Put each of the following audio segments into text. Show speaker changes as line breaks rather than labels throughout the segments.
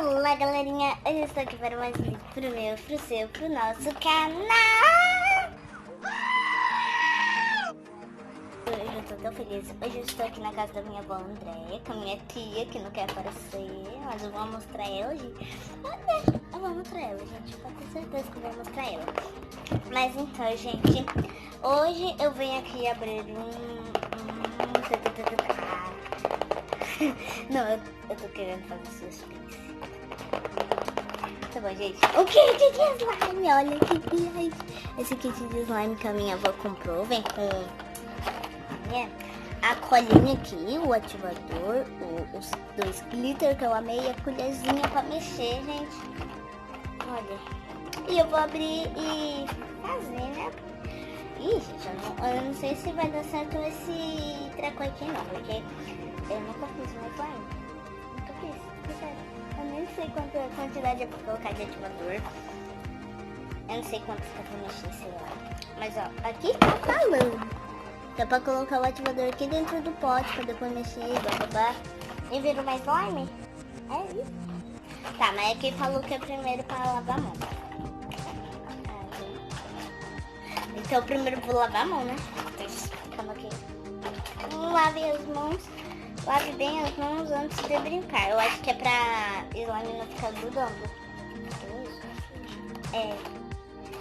Olá, galerinha, eu estou aqui para mais um vídeo pro meu, pro seu, pro nosso canal. Hoje eu tô tão feliz. Hoje eu estou aqui na casa da minha avó Andréia, com a minha tia, que não quer aparecer, mas eu vou mostrar ela, gente. Eu vou mostrar ela, gente, pode ter certeza que eu vou mostrar ela. Mas então, gente, hoje eu venho aqui abrir Não, eu tô querendo fazer suspense. Tá bom, gente. O kit de slime, olha que demais. Esse kit de slime que a minha avó comprou, vem com a colinha aqui, o ativador, os dois glitter que eu amei e a colherzinha pra mexer, gente. Olha. E eu vou abrir e fazer, né? Ih, gente, eu não sei se vai dar certo esse treco aqui não, porque eu nunca fiz um slime. Nunca fiz, sério. Eu nem sei quanta quantidade é pra colocar de ativador. Eu não sei quantos que eu vou mexer, sei lá. Mas ó, aqui tá falando. Dá pra colocar o ativador aqui dentro do pote pra depois mexer, bababá. E vira mais slime? É isso. Tá, mas aqui falou que é primeiro pra lavar a mão. Então primeiro vou lavar a mão, né? Calma aqui. Lave as mãos. Lave bem as mãos antes de brincar. Eu acho que é pra slime não ficar grudando. É.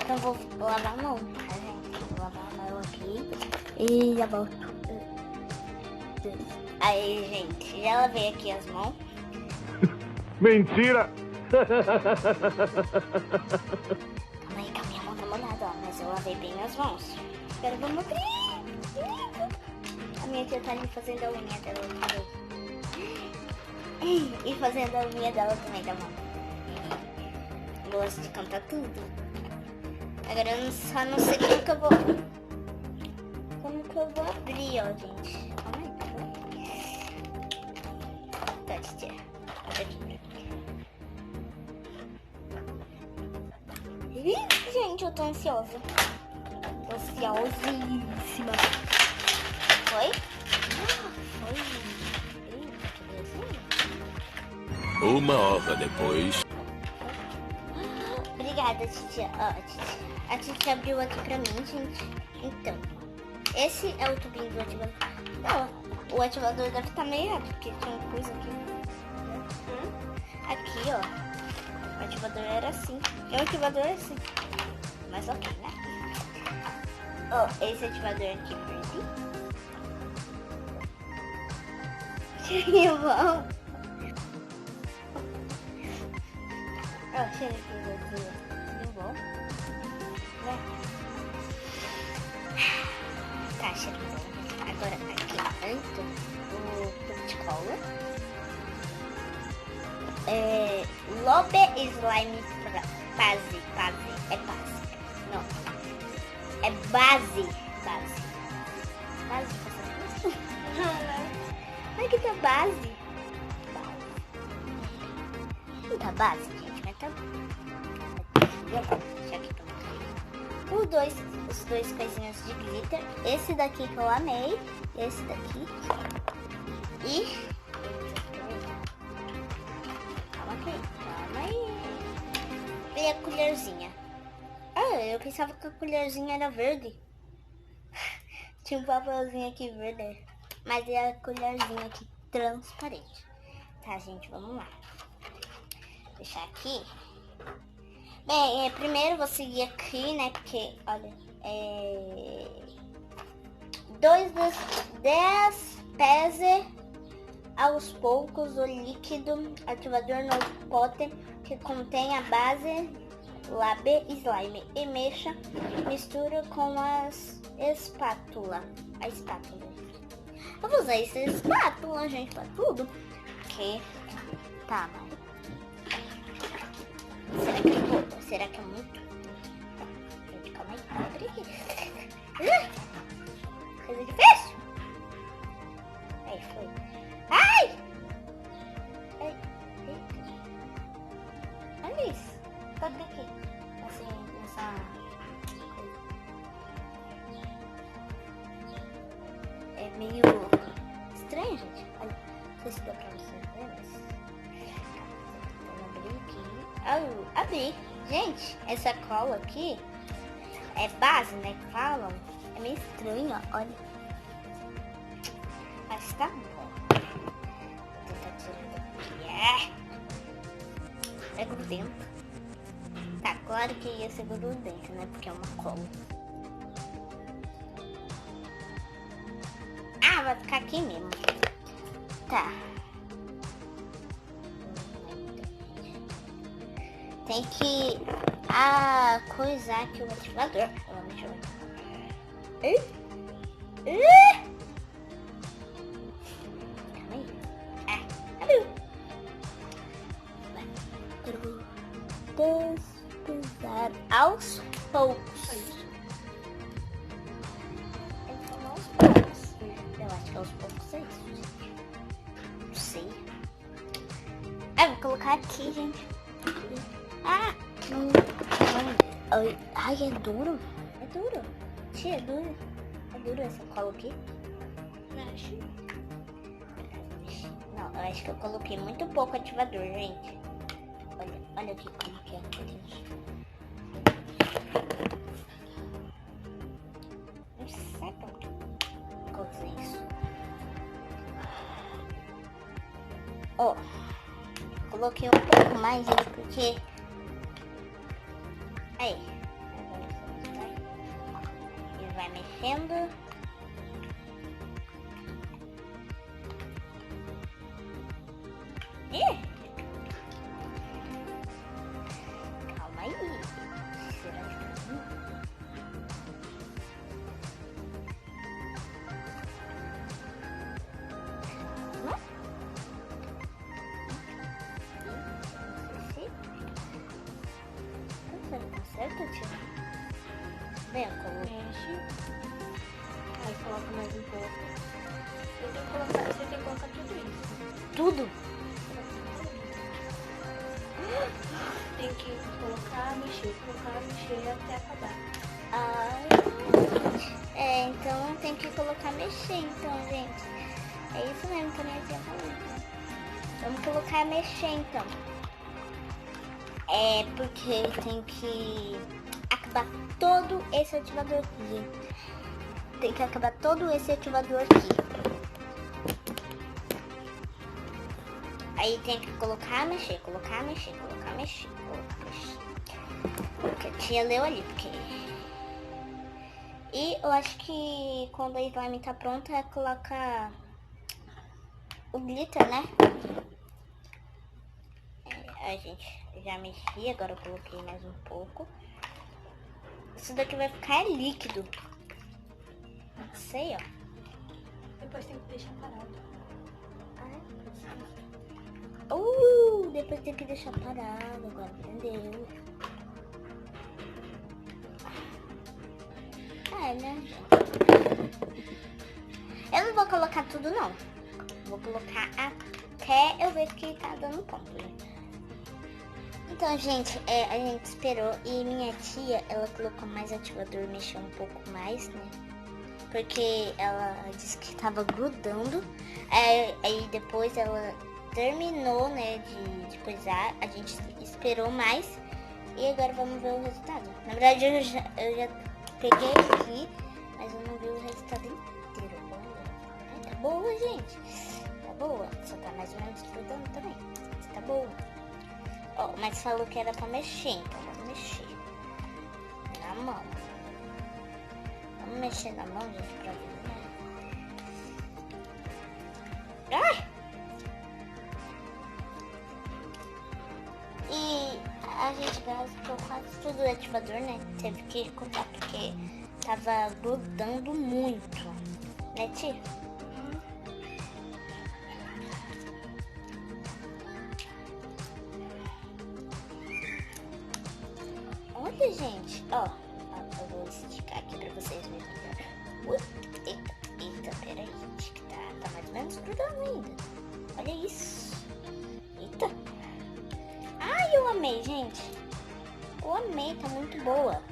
Então vou lavar a mão, tá, gente? Vou lavar a mão aqui. E já volto. Aí, gente, já lavei aqui as mãos.
Mentira!
Calma aí, que a minha mão tá molhada, ó. Mas eu lavei bem as mãos. Agora vamos abrir. A minha tia tá ali fazendo a unha dela também. E fazendo a unha dela também, tá bom? Gosto de cantar tudo. Agora eu só não sei como que eu vou... Como que eu vou abrir, ó, gente. Calma aí. Tá, tia. Abre aqui. Ih, gente, eu tô ansiosa. Tô ansiosíssima. Foi? Foi.
Uma hora depois.
Obrigada, titia. Ó, titia. A titia abriu aqui pra mim, gente. Então, esse é o tubinho do ativador. Não, o ativador deve estar meio errado, porque tinha uma coisa aqui. Aqui, ó. O ativador era assim. E o ativador é assim. Mas ok, né? Ó, esse ativador aqui perdi. Cheirinho bom. Ó, cheirinho bom. Né? Tá, cheirinho bom. Agora aqui dentro o tubo de cola. Loly slime base. É base. Não. É base. Base. Olha que tá base. Não tá base, gente, mas tá já que tá. Os dois coisinhas de glitter. Esse daqui que eu amei. Esse daqui. E... Calma aí. E a colherzinha. Ah, eu pensava que a colherzinha era verde. Tinha um papelzinho aqui verde. Mas é a colherzinha aqui transparente. Tá, gente, vamos lá. Deixar aqui. Bem, primeiro vou seguir aqui, né? Porque, olha, 2 dos 10 pese aos poucos o líquido ativador no pote que contém a base Loly slime e mistura com as espátula. A espátula. Eu vou usar essa espátula, gente, pra tudo. Ok. Tá, mas... Será que é pouco? Será que é muito? Gente, calma aí. Abre aqui. Coisa difícil. Aí, foi. Ai! Olha isso. Toca aqui. Assim, nessa coisa. É meio estranho, gente. Olha, não sei se dá pra vocês verem, mas... abrir aqui. Abri. Gente, essa cola aqui é base, né? Que falam. É meio estranho, ó. Olha. Mas tá bom. Vou tentar tirar daqui. É grudento. Tá, claro que ia ser grudento, né? Porque é uma cola. Ah, vai ficar aqui mesmo. Tá. Tem que coisar aqui o ativador. Eu vou mexer o calma aí. Abriu. Despesar aos poucos. Aos poucos. Eu acho que aos poucos é isso, gente. Não sei. Vou colocar aqui, gente. Ai, é duro. É duro. Tia, é duro. É duro essa cola aqui. Mexe. Não, eu acho que eu coloquei muito pouco ativador, gente. Olha aqui como que é. Não sei como que eu fiz isso. Ó, coloquei um pouco mais, gente, porque... Aí. Ele vai mexendo. Calma aí. Será que tá assim? Não? Tá certo, tio? Bem, eu coloquei.
Aí coloca mais um pouco. Você tem que colocar tudo isso.
Tudo?
Tem que colocar, mexer até acabar.
Então tem que colocar mexer, então, gente. É isso mesmo que a minha tia falou. Vamos colocar mexer, então. É porque tem que acabar todo esse ativador aqui, gente. Tem que acabar todo esse ativador aqui. Aí tem que colocar, mexer, colocar, mexer, colocar, mexer, colocar, mexer. Porque a tia leu ali, porque... E eu acho que quando a slime tá pronta, coloca o glitter, né? A gente já mexi, agora eu coloquei mais um pouco. Isso daqui vai ficar líquido. Não sei, ó.
Depois tem que deixar parado.
Depois tem que deixar parado, agora entendeu? Né? Eu não vou colocar tudo, não. Vou colocar até eu ver que tá dando ponto, né? Então, gente, a gente esperou e minha tia, ela colocou mais ativador, mexeu um pouco mais, né? Porque ela disse que tava grudando. Aí depois ela terminou, né, de coisar. A gente esperou mais e agora vamos ver o resultado. Na verdade, eu já peguei aqui, mas eu não vi o resultado inteiro. Olha, tá boa, gente. Tá boa. Só tá mais ou menos grudando também. Mas tá boa. Mas falou que era pra mexer, então vamos mexer. Na mão. Vamos mexer na mão, gente, pra ver, né? E a gente gastou quase tudo o ativador, né? Teve que cortar porque tava grudando muito. Né, tia? Olha, gente. Eu vou esticar aqui pra vocês verem. Eita, peraí, gente. Que tá mais ou menos grudando ainda. Olha isso. Eita. Eu amei, gente. Eu amei, tá muito boa.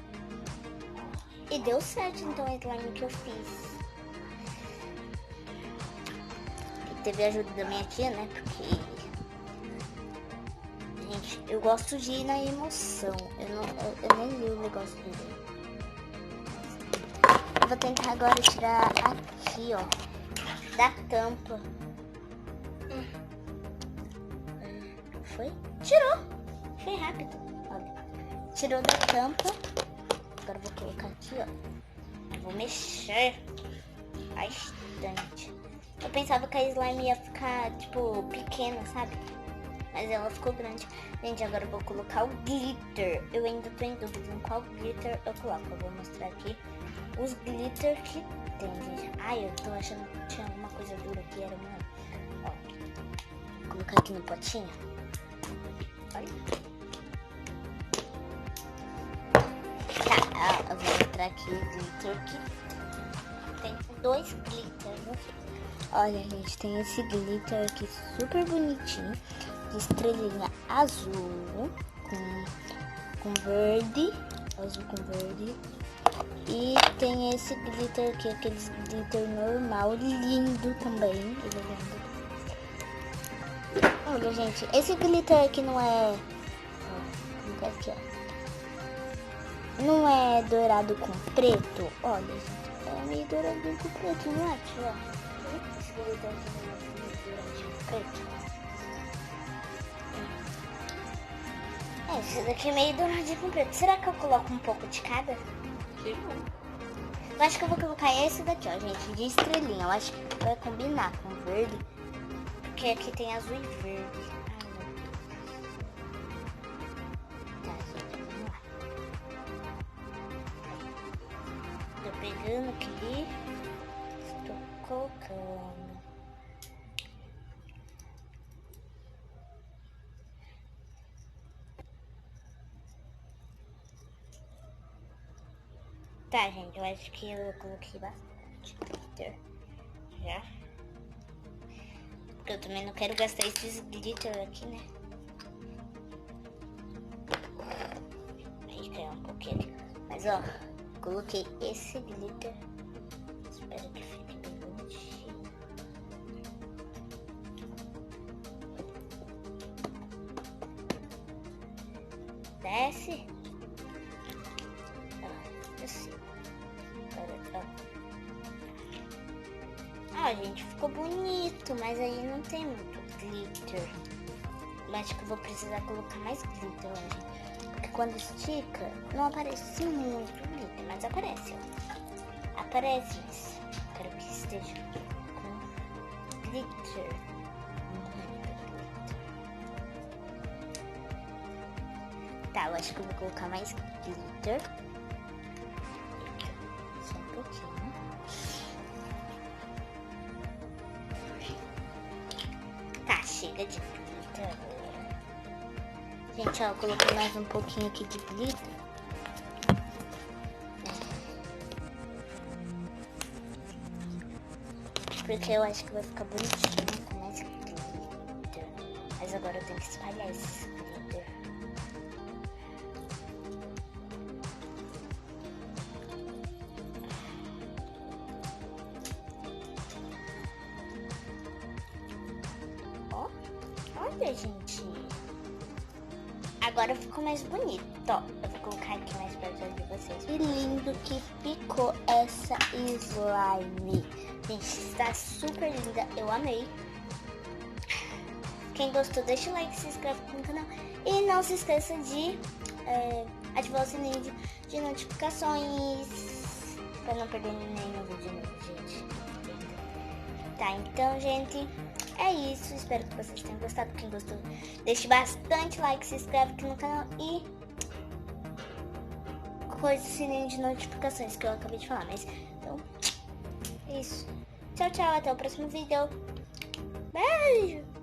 E deu certo, então, a slime que eu fiz. E teve a ajuda da minha tia, né? Porque a gente, eu gosto de ir na emoção. Eu nem li o negócio dele. Eu vou tentar agora tirar aqui, ó, da tampa. Foi? Tirou! Foi rápido. Olha. Tirou da tampa. Agora eu vou colocar aqui, ó. Vou mexer bastante. Eu pensava que a slime ia ficar, tipo, pequena, sabe? Mas ela ficou grande. Gente, agora eu vou colocar o glitter. Eu ainda tô em dúvida em qual glitter eu coloco. Eu vou mostrar aqui os glitter que tem, gente. Ai, eu tô achando que tinha alguma coisa dura que era melhor. Ó, vou colocar aqui no potinho. Olha. Tá, eu vou mostrar aqui o glitter que tem 2 glitters. Olha, gente, tem esse glitter aqui super bonitinho, de estrelinha azul com verde, azul com verde. E tem esse glitter aqui, aqueles glitter normal, lindo também, ele é lindo. Olha, gente, esse glitter aqui não é... Ó, aqui, ó. Não é dourado com preto. Olha, gente, é meio douradinho com preto, não é? Ó, esse glitter aqui não é meio douradinho com preto. Esse daqui é meio douradinho com preto. Será que eu coloco um pouco de cada?
Sim.
Eu acho que eu vou colocar esse daqui, ó, gente, de estrelinha. Eu acho que vai combinar com verde. Porque aqui tem azul e verde. Tá, gente, vamos lá. Tô pegando aqui. Estou colocando. Tá, gente, eu acho que eu coloquei bastante glitter. Já. Porque eu também não quero gastar esses glitter aqui, né? Aí caiu um pouquinho. Mas, ó, coloquei esse glitter. Espero que fique bem bonitinho. Desce. Assim. Agora, ó, gente, ficou bonito, mas aí não tem muito glitter. Eu acho que eu vou precisar colocar mais glitter, ó, gente. Porque quando estica, não aparece muito glitter, mas aparece, ó. Aparece, mas quero que esteja com glitter. Tá, eu acho que eu vou colocar mais glitter. Só um pouquinho. Tá, chega de glitter agora. Gente, ó, eu coloquei mais um pouquinho aqui de glitter. Porque eu acho que vai ficar bonitinho com mais glitter. Mas agora eu tenho que espalhar esse glitter. Ó, olha, gente. Agora ficou mais bonito, ó. Eu vou colocar aqui mais perto de vocês. Que lindo que ficou essa slime. Gente, está super linda. Eu amei. Quem gostou, deixa o like, se inscreve no canal. E não se esqueça de ativar o sininho de notificações. Pra não perder nenhum vídeo novo, gente. Tá, então, gente, é isso. Espero que vocês tenham gostado. Quem gostou, deixe bastante like, se inscreve aqui no canal e coisa do sininho de notificações que eu acabei de falar. Mas, então, é isso. Tchau, tchau. Até o próximo vídeo. Beijo!